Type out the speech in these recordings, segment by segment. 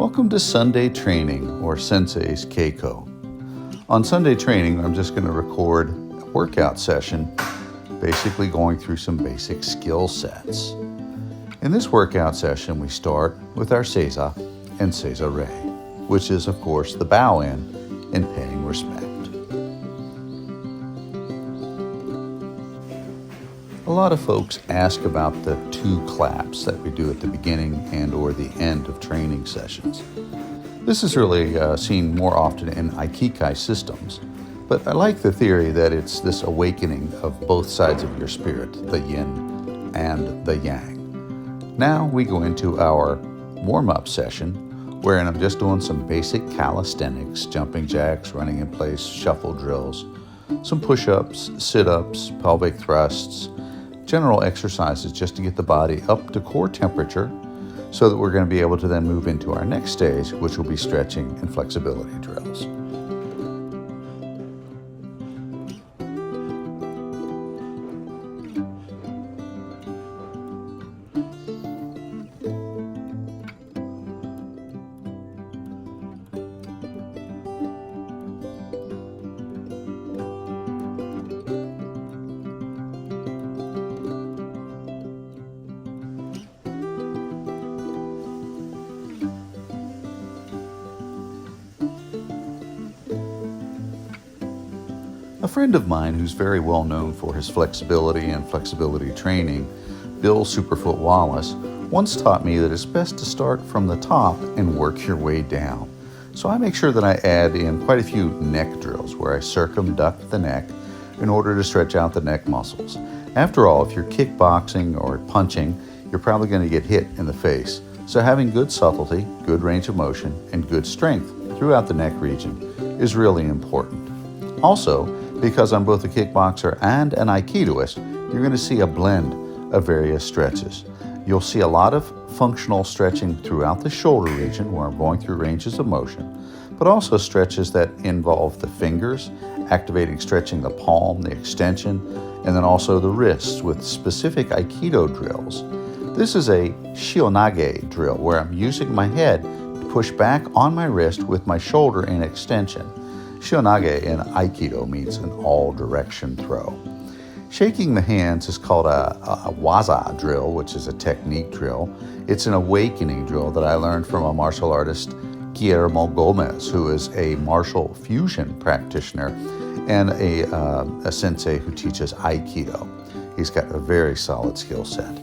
Welcome to Sunday Training, or Sensei's Keiko. On Sunday Training, I'm just going to record a workout session, basically going through some basic skill sets. In this workout session, we start with our Seiza and Seiza Rei, which is, of course, the bow-in and paying respect. A lot of folks ask about the two claps that we do at the beginning and or the end of training sessions. This is really seen more often in Aikikai systems, but I like the theory that it's this awakening of both sides of your spirit, the yin and the yang. Now we go into our warm-up session, wherein I'm just doing some basic calisthenics, jumping jacks, running in place, shuffle drills, some push-ups, sit-ups, pelvic thrusts, general exercises just to get the body up to core temperature so that we're going to be able to then move into our next stage, which will be stretching and flexibility drills. A friend of mine who's very well known for his flexibility and flexibility training, Bill Superfoot Wallace, once taught me that it's best to start from the top and work your way down. So I make sure that I add in quite a few neck drills where I circumduct the neck in order to stretch out the neck muscles. After all, if you're kickboxing or punching, you're probably going to get hit in the face. So having good subtlety, good range of motion, and good strength throughout the neck region is really important. Also, because I'm both a kickboxer and an Aikidoist, you're going to see a blend of various stretches. You'll see a lot of functional stretching throughout the shoulder region where I'm going through ranges of motion, but also stretches that involve the fingers, activating stretching the palm, the extension, and then also the wrists with specific Aikido drills. This is a shionage drill where I'm using my head to push back on my wrist with my shoulder in extension. Shionage in Aikido means an all-direction throw. Shaking the hands is called a waza drill, which is a technique drill. It's an awakening drill that I learned from a martial artist, Guillermo Gomez, who is a martial fusion practitioner and a sensei who teaches Aikido. He's got a very solid skill set.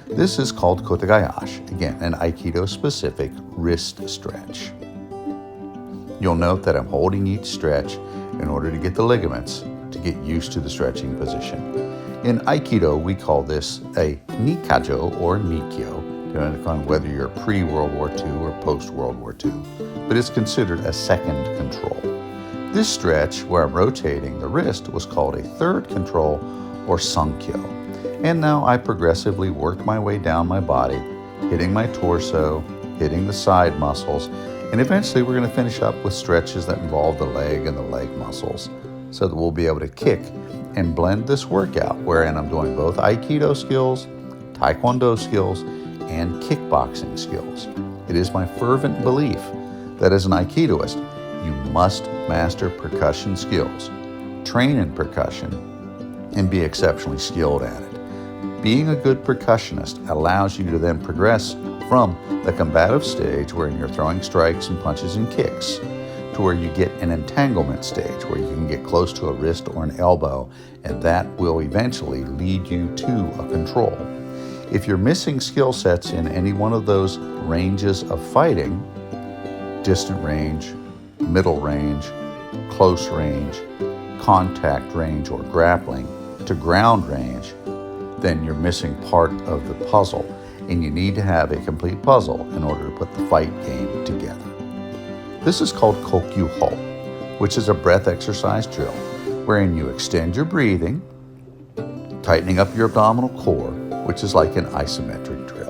This is called kotegayashi, again, an Aikido-specific wrist stretch. You'll note that I'm holding each stretch in order to get the ligaments to get used to the stretching position. In Aikido, we call this a nikajo or nikyo, depending on whether you're pre-World War II or post-World War II, but it's considered a second control. This stretch, where I'm rotating the wrist, was called a third control or sankyo. And now I progressively work my way down my body, hitting my torso, hitting the side muscles, and eventually we're going to finish up with stretches that involve the leg and the leg muscles so that we'll be able to kick and blend this workout wherein I'm doing both Aikido skills, Taekwondo skills, and kickboxing skills. It is my fervent belief that as an Aikidoist, you must master percussion skills, train in percussion, and be exceptionally skilled at it. Being a good percussionist allows you to then progress from the combative stage where you're throwing strikes and punches and kicks to where you get an entanglement stage where you can get close to a wrist or an elbow, and that will eventually lead you to a control. If you're missing skill sets in any one of those ranges of fighting, distant range, middle range, close range, contact range or grappling, to ground range, then you're missing part of the puzzle, and you need to have a complete puzzle in order to put the fight game together. This is called Kokyu-ho, which is a breath exercise drill, wherein you extend your breathing, tightening up your abdominal core, which is like an isometric drill.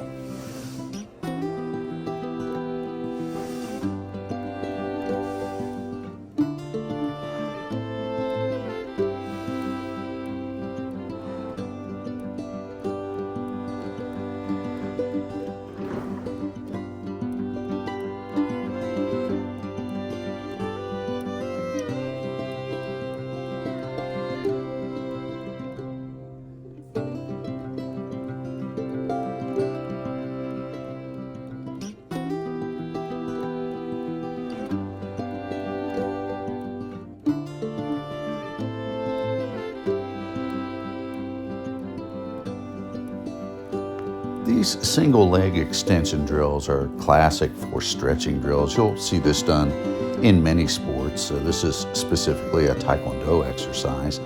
These single leg extension drills are classic for stretching drills. You'll see this done in many sports. So this is specifically a Taekwondo exercise.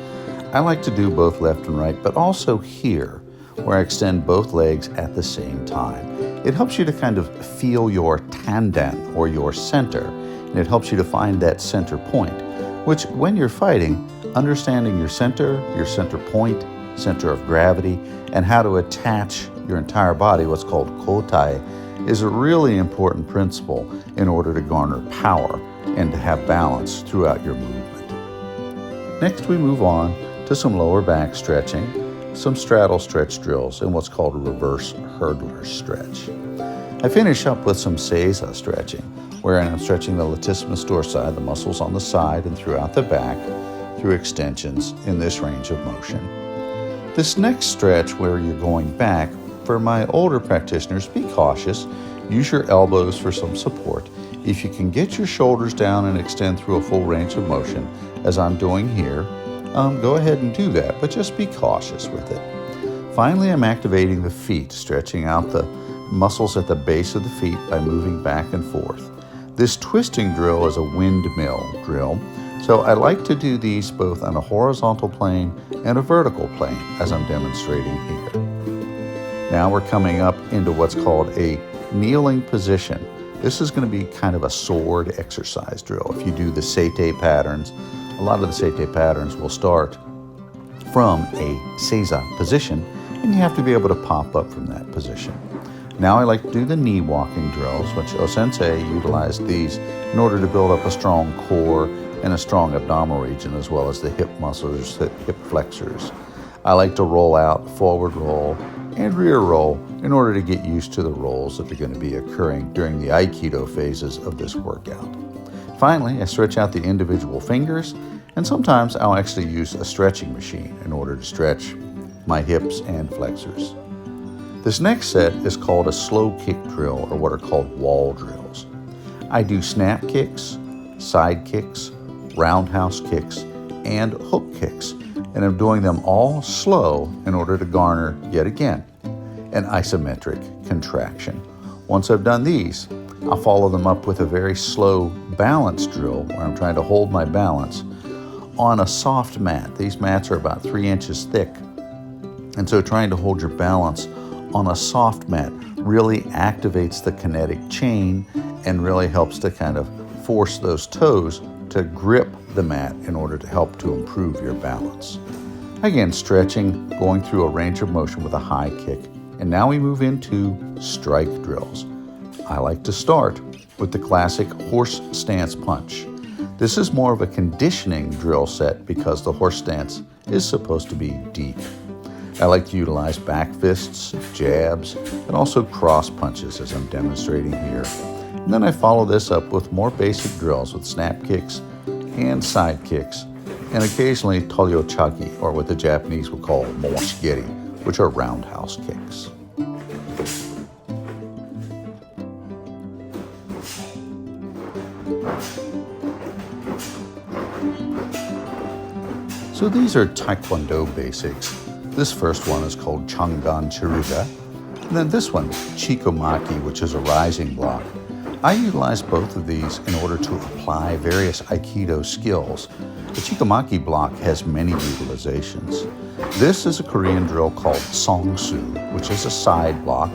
I like to do both left and right, but also here, where I extend both legs at the same time. It helps you to kind of feel your tanden, or your center, and it helps you to find that center point, which when you're fighting, understanding your center point, center of gravity, and how to attach your entire body, what's called kotai, is a really important principle in order to garner power and to have balance throughout your movement. Next, we move on to some lower back stretching, some straddle stretch drills, and what's called a reverse hurdler stretch. I finish up with some seiza stretching, wherein I'm stretching the latissimus dorsi, the muscles on the side and throughout the back, through extensions in this range of motion. This next stretch where you're going back, for my older practitioners, be cautious. Use your elbows for some support. If you can get your shoulders down and extend through a full range of motion, as I'm doing here, go ahead and do that, but just be cautious with it. Finally, I'm activating the feet, stretching out the muscles at the base of the feet by moving back and forth. This twisting drill is a windmill drill, so I like to do these both on a horizontal plane and a vertical plane, as I'm demonstrating here. Now we're coming up into what's called a kneeling position. This is going to be kind of a sword exercise drill. If you do the seitei patterns, a lot of the seitei patterns will start from a seiza position, and you have to be able to pop up from that position. Now I like to do the knee walking drills, which Sensei utilized these in order to build up a strong core and a strong abdominal region, as well as the hip muscles, the hip flexors. I like to roll out, forward roll, and rear roll in order to get used to the rolls that are going to be occurring during the Aikido phases of this workout. Finally, I stretch out the individual fingers, and sometimes I'll actually use a stretching machine in order to stretch my hips and flexors. This next set is called a slow kick drill, or what are called wall drills. I do snap kicks, side kicks, roundhouse kicks, and hook kicks, and I'm doing them all slow in order to garner, yet again, an isometric contraction. Once I've done these, I'll follow them up with a very slow balance drill where I'm trying to hold my balance on a soft mat. These mats are about 3 inches thick, and so trying to hold your balance on a soft mat really activates the kinetic chain and really helps to kind of force those toes to grip the mat in order to help to improve your balance. Again, stretching, going through a range of motion with a high kick. And now we move into strike drills. I like to start with the classic horse stance punch. This is more of a conditioning drill set because the horse stance is supposed to be deep. I like to utilize back fists, jabs, and also cross punches as I'm demonstrating here. And then I follow this up with more basic drills with snap kicks and side kicks, and occasionally toryochagi, or what the Japanese would call moshigiri, which are roundhouse kicks. So these are Taekwondo basics. This first one is called Changan Chiruga, and then this one, Chikomaki, which is a rising block. I utilize both of these in order to apply various Aikido skills. The Chikomaki block has many utilizations. This is a Korean drill called Songsu, which is a side block.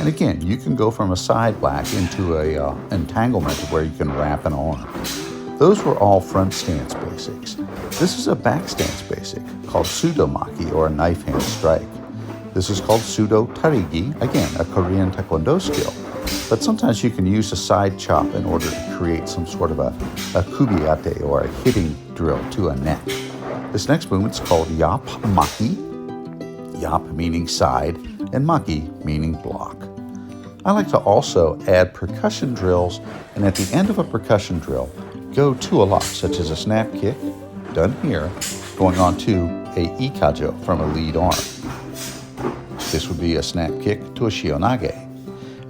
And again, you can go from a side block into a entanglement where you can wrap an arm. Those were all front stance basics. This is a back stance basic called Sudomaki, or a knife hand strike. This is called Sudo Tarigi, again, a Korean Taekwondo skill. But sometimes you can use a side chop in order to create some sort of a kubiate, or a hitting drill to a neck. This next movement is called Yap Maki, Yap meaning side, and Maki meaning block. I like to also add percussion drills, and at the end of a percussion drill, go to a lock, such as a snap kick, done here, going on to a ikajo from a lead arm. This would be a snap kick to a shionage.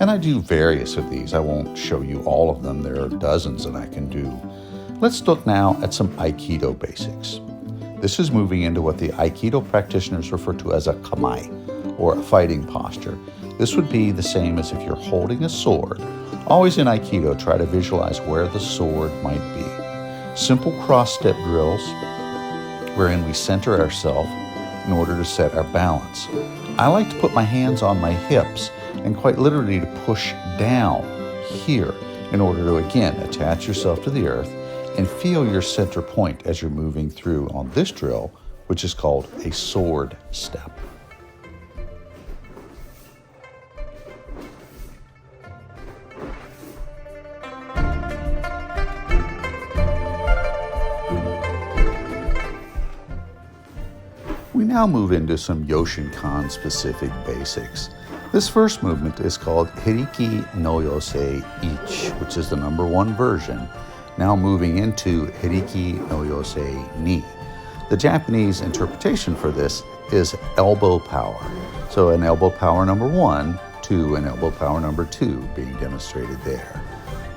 And I do various of these. I won't show you all of them. There are dozens that I can do. Let's look now at some Aikido basics. This is moving into what the Aikido practitioners refer to as a kamae, or a fighting posture. This would be the same as if you're holding a sword. Always in Aikido, try to visualize where the sword might be. Simple cross-step drills wherein we center ourselves in order to set our balance. I like to put my hands on my hips and quite literally to push down here in order to, again, attach yourself to the earth and feel your center point as you're moving through on this drill, which is called a sword step. We now move into some Yoshinkan specific basics. This first movement is called Hiriki no Yosei Ich, which is the number 1 version, now moving into Hiriki no Yosei Ni. The Japanese interpretation for this is elbow power. So an elbow power number 1 to an elbow power number 2 being demonstrated there.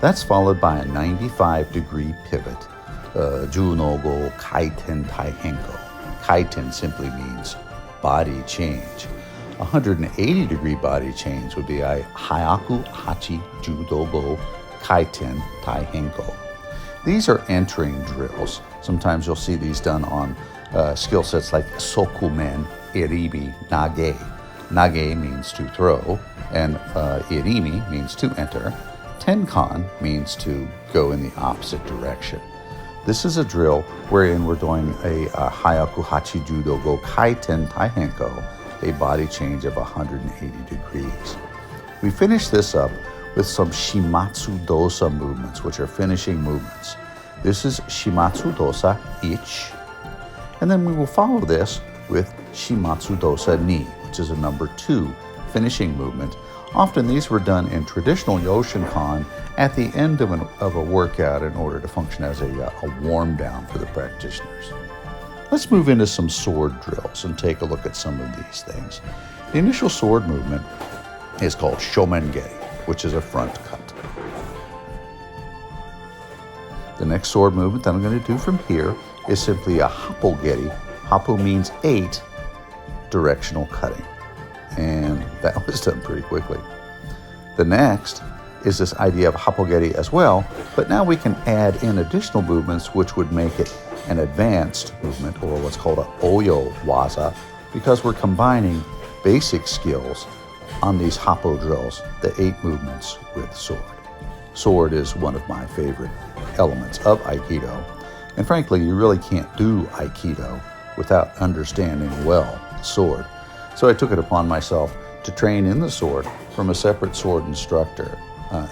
That's followed by a 95-degree pivot, Junogo Kaiten Taihenko. Kaiten simply means body change. 180-degree body change would be a Hyaku Hachi Judogo Kaiten Taihenko. These are entering drills. Sometimes you'll see these done on skill sets like Sokumen, Iribi, Nage. Nage means to throw, and Irimi means to enter. Tenkan means to go in the opposite direction. This is a drill wherein we're doing a Hyaku Hachi Judogo Kaiten Taihenko, a body change of 180 degrees. We finish this up with some Shimatsu Dosa movements, which are finishing movements. This is Shimatsu Dosa Ich, and then we will follow this with Shimatsu Dosa Ni, which is a number 2 finishing movement. Often these were done in traditional Yoshinkan at the end of a workout in order to function as a warm down for the practitioners. Let's move into some sword drills and take a look at some of these things. The initial sword movement is called Shomengeri, which is a front cut. The next sword movement that I'm going to do from here is simply a Happogeri. Happo means 8, directional cutting. And that was done pretty quickly. The next is this idea of Happogeri as well, but now we can add in additional movements which would make it an advanced movement, or what's called a Oyo Waza, because we're combining basic skills on these Happo drills, the 8 movements with sword. Sword is one of my favorite elements of Aikido, and frankly, you really can't do Aikido without understanding well the sword. So I took it upon myself to train in the sword from a separate sword instructor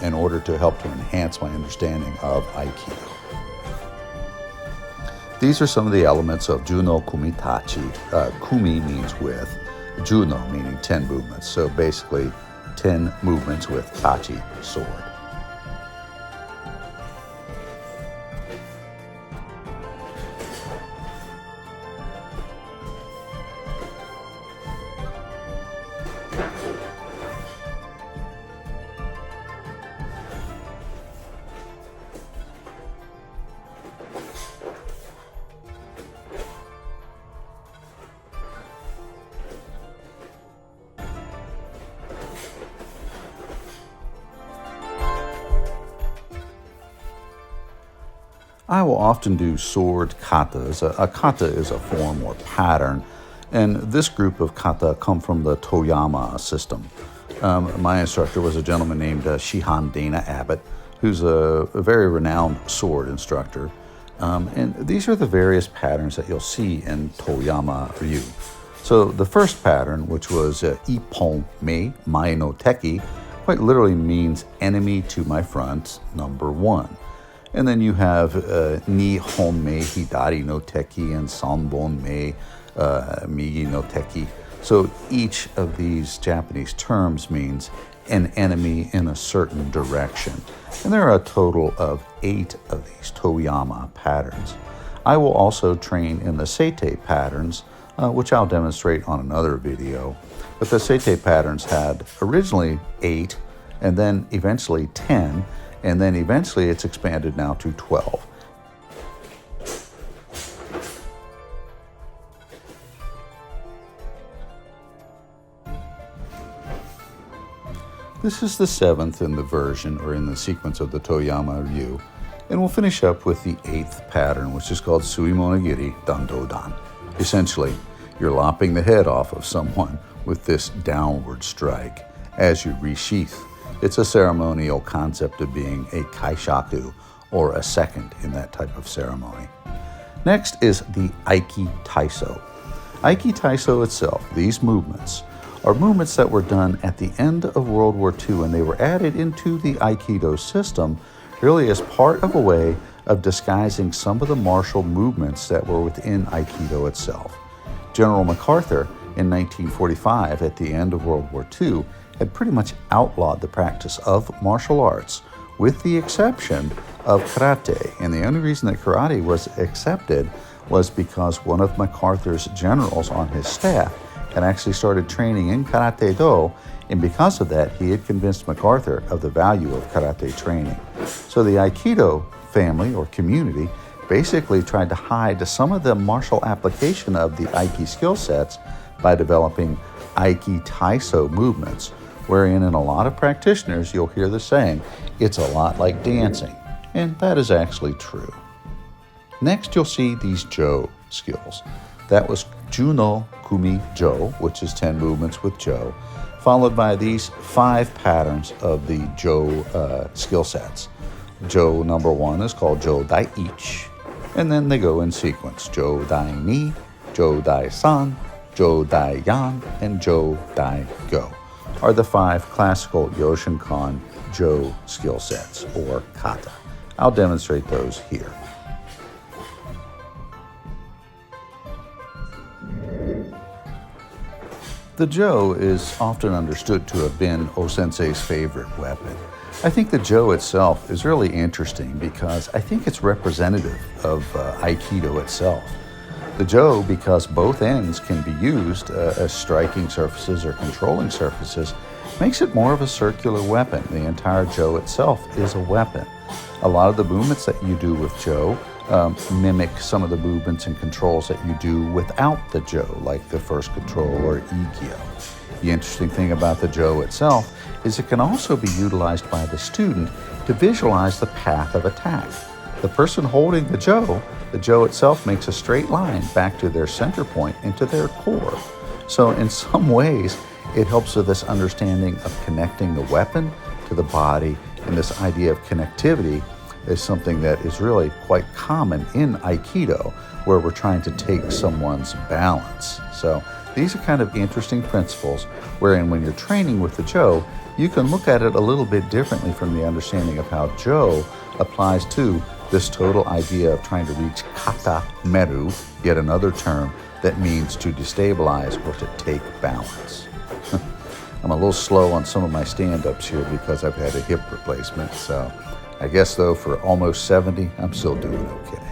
in order to help to enhance my understanding of Aikido. These are some of the elements of Juno Kumitachi. Kumi means with, Juno meaning 10 movements. So basically 10 movements with Tachi, sword. I will often do sword katas. A kata is a form or pattern, and this group of kata come from the Toyama system. My instructor was a gentleman named Shihan Dana Abbott, who's a very renowned sword instructor. And these are the various patterns that you'll see in Toyama Ryu. So the first pattern, which was Ippon Me Mae no Teki, quite literally means enemy to my front, number 1. And then you have Nihon Me Hidari no Teki and Sanbon Me Migi no Teki. So each of these Japanese terms means an enemy in a certain direction. And there are a total of 8 of these Toyama patterns. I will also train in the Seitei patterns, which I'll demonstrate on another video. But the Seitei patterns had originally 8, and then eventually 10, and then eventually it's expanded now to 12. This is the seventh in the version or in the sequence of the Toyama Ryu, and we'll finish up with the eighth pattern, which is called Suimonogiri Dandodan. Essentially, you're lopping the head off of someone with this downward strike as you resheath. It's a ceremonial concept of being a kaishaku, or a second in that type of ceremony. Next is the Aiki Taiso. Aiki Taiso itself, these movements, are movements that were done at the end of World War II, and they were added into the Aikido system really as part of a way of disguising some of the martial movements that were within Aikido itself. General MacArthur in 1945, at the end of World War II, had pretty much outlawed the practice of martial arts, with the exception of karate. And the only reason that karate was accepted was because one of MacArthur's generals on his staff had actually started training in Karate Do, and because of that, he had convinced MacArthur of the value of karate training. So the Aikido family or community basically tried to hide some of the martial application of the Aiki skill sets by developing Aiki Taiso movements, wherein in a lot of practitioners you'll hear the saying, it's a lot like dancing, and that is actually true. Next, you'll see these Jo skills. That was Juno Kumi Jo, which is 10 movements with Jo, followed by these 5 patterns of the Jo skill sets. Jo number 1 is called Jo Dai Ich, and then they go in sequence. Jo Dai Ni, Jo Dai San, Jo Dai Yan, and Jo Dai Go are the 5 classical Yoshinkan Jo skill sets, or kata. I'll demonstrate those here. The Jo is often understood to have been O-sensei's favorite weapon. I think the Jo itself is really interesting because I think it's representative of Aikido itself. The Jo, because both ends can be used as striking surfaces or controlling surfaces, makes it more of a circular weapon. The entire Jo itself is a weapon. A lot of the movements that you do with Jo mimic some of the movements and controls that you do without the Jo, like the first control or Ikkyo. The interesting thing about the Jo itself is it can also be utilized by the student to visualize the path of attack. The person holding the Jo itself makes a straight line back to their center point into their core. So in some ways, it helps with this understanding of connecting the weapon to the body, and this idea of connectivity is something that is really quite common in Aikido, where we're trying to take someone's balance. So these are kind of interesting principles wherein when you're training with the Jo, you can look at it a little bit differently from the understanding of how Jo applies to this total idea of trying to reach kata meru, yet another term that means to destabilize or to take balance. I'm a little slow on some of my stand-ups here because I've had a hip replacement, so I guess, though, for almost 70, I'm still doing okay.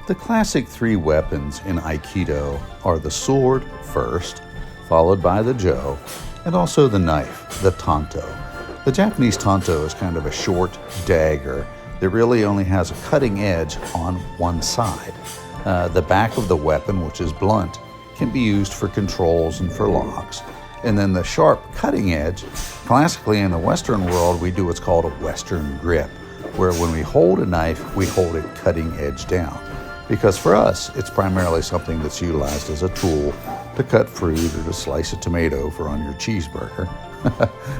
The classic 3 weapons in Aikido are the sword first, followed by the Jo, and also the knife, the tanto. The Japanese tanto is kind of a short dagger that really only has a cutting edge on one side. The back of the weapon, which is blunt, can be used for controls and for locks. And then the sharp cutting edge, classically in the Western world, we do what's called a Western grip, where when we hold a knife, we hold it cutting edge down. Because for us, it's primarily something that's utilized as a tool to cut fruit or to slice a tomato for on your cheeseburger.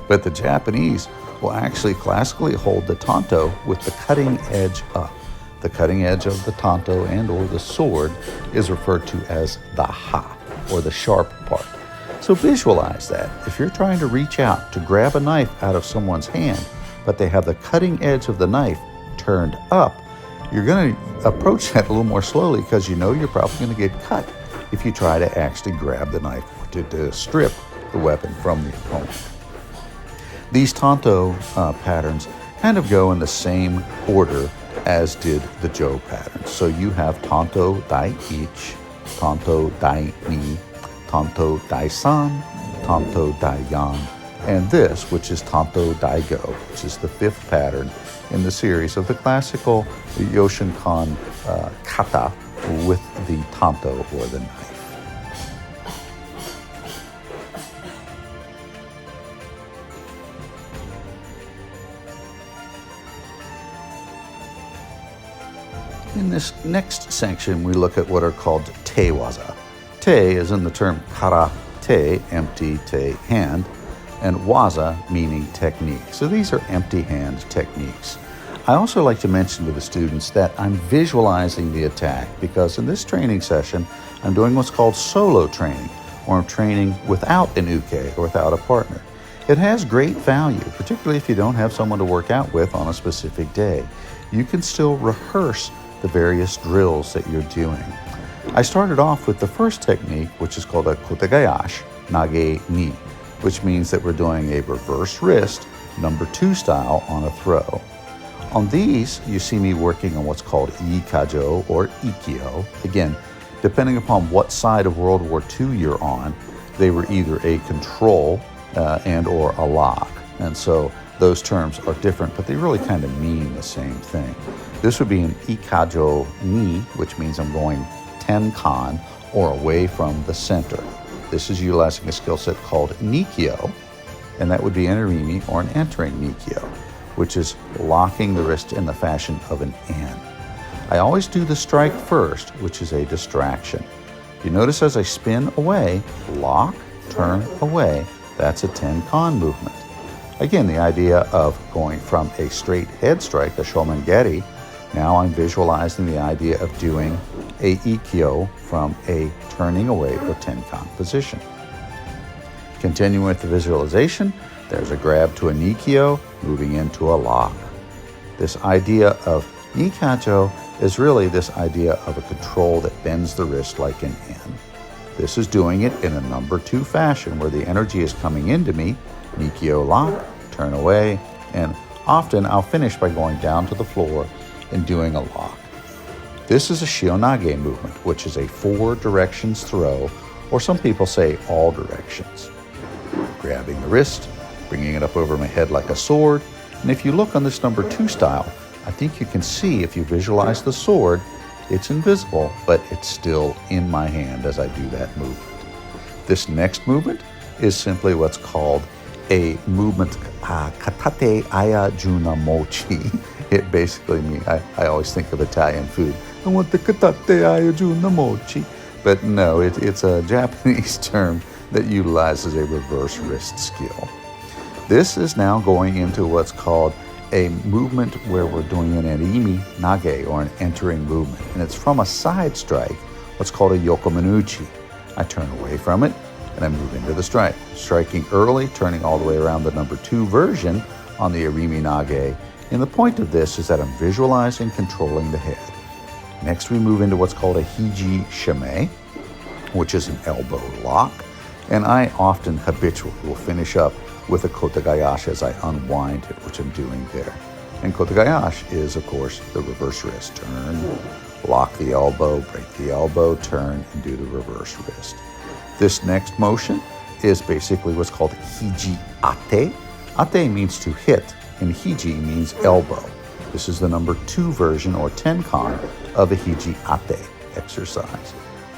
But the Japanese will actually classically hold the tanto with the cutting edge up. The cutting edge of the tanto and or the sword is referred to as the ha, or the sharp part. So visualize that. If you're trying to reach out to grab a knife out of someone's hand, but they have the cutting edge of the knife turned up, you're going to approach that a little more slowly because you know you're probably going to get cut if you try to actually grab the knife or to strip the weapon from the opponent. These tanto patterns kind of go in the same order as did the Jo pattern. So you have Tanto Dai Ich, Tanto Dai Ni, Tanto Dai San, Tanto Dai Yan, and this, which is Tanto Dai Go, which is the fifth pattern in the series of the classical Yoshinkan kata with the tanto or the knife. In this next section, we look at what are called te waza. Te is in the term kara te, empty te, hand, and waza meaning technique. So these are empty hand techniques. I also like to mention to the students that I'm visualizing the attack because in this training session, I'm doing what's called solo training, or I'm training without an uke or without a partner. It has great value, particularly if you don't have someone to work out with on a specific day. You can still rehearse the various drills that you're doing. I started off with the first technique, which is called a kotegayashi nage ni, which means that we're doing a reverse wrist, number 2 style on a throw. On these, you see me working on what's called ikajo or ikyo. Again, depending upon what side of World War II you're on, they were either a control and or a lock. And so those terms are different, but they really kind of mean the same thing. This would be an ikajo ni, which means I'm going tenkan or away from the center. This is utilizing a skill set called nikyo, and that would be an irimi or an entering nikyo, which is locking the wrist in the fashion of an N. I always do the strike first, which is a distraction. You notice as I spin away, lock, turn away, that's a tenkan movement. Again, the idea of going from a straight head strike, a shomengeri, now I'm visualizing the idea of doing a ikkyo from a turning away or tenkan position. Continuing with the visualization, there's a grab to a nikyo, moving into a lock. This idea of nikajo is really this idea of a control that bends the wrist like an N. This is doing it in a number 2 fashion where the energy is coming into me, nikyo lock, turn away, and often I'll finish by going down to the floor and doing a lock. This is a shionage movement, which is a 4 directions throw, or some people say all directions. Grabbing the wrist, bringing it up over my head like a sword, and if you look on this number 2 style, I think you can see if you visualize the sword, it's invisible, but it's still in my hand as I do that movement. This next movement is simply what's called a movement, katate aya juna mochi. It basically means, I always think of Italian food. I want the katate aya juna mochi. But no, it's a Japanese term that utilizes a reverse wrist skill. This is now going into what's called a movement where we're doing an irimi nage, or an entering movement. And it's from a side strike, what's called a yokomenuchi. I turn away from it, and I move into the strike. Striking early, turning all the way around the number 2 version on the irimi nage. And the point of this is that I'm visualizing controlling the head. Next, we move into what's called a hiji shime, which is an elbow lock. And I often habitually will finish up with a kotegayashi as I unwind it, which I'm doing there. And kotegayashi is, of course, the reverse wrist. Turn, lock the elbow, break the elbow, turn, and do the reverse wrist. This next motion is basically what's called hiji ate. Ate means to hit, and hiji means elbow. This is the number 2 version, or tenkan, of a hiji ate exercise.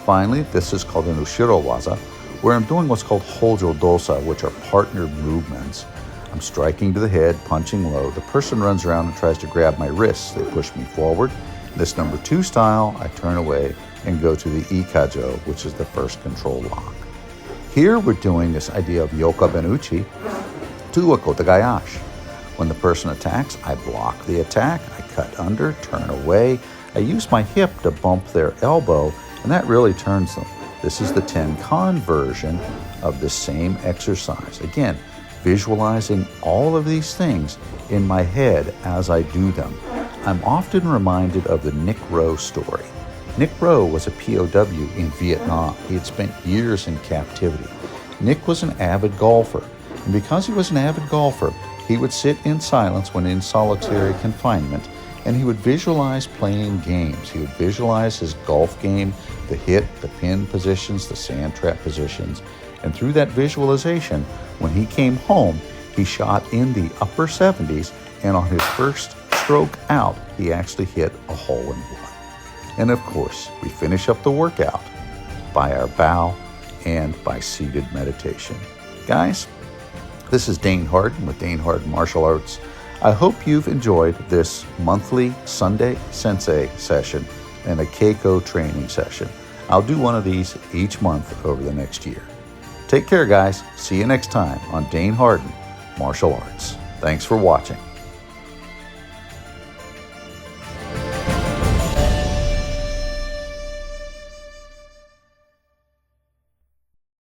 Finally, this is called an ushiro waza, where I'm doing what's called hojo dosa, which are partnered movements. I'm striking to the head, punching low. The person runs around and tries to grab my wrists. They push me forward. This number 2 style, I turn away and go to the ikajo, which is the first control lock. Here we're doing this idea of yoka benuchi to a kotegayashi. When the person attacks, I block the attack, I cut under, turn away. I use my hip to bump their elbow, and that really turns them. This is the tenkan version of the same exercise. Again, visualizing all of these things in my head as I do them. I'm often reminded of the Nick Rowe story. Nick Rowe was a POW in Vietnam. He had spent years in captivity. Nick was an avid golfer, and because he was an avid golfer, He would sit in silence when in solitary confinement, and he would visualize playing games. He would visualize his golf game, the hit, the pin positions, the sand trap positions. And through that visualization, when he came home, he shot in the upper 70s, and on his first stroke out, he actually hit a hole-in-one. And of course, we finish up the workout by our bow and by seated meditation. Guys, this is Dane Harden with Dane Harden Martial Arts. I hope you've enjoyed this monthly Sunday Sensei session and a Keiko training session. I'll do one of these each month over the next year. Take care, guys. See you next time on Dane Harden Martial Arts. Thanks for watching.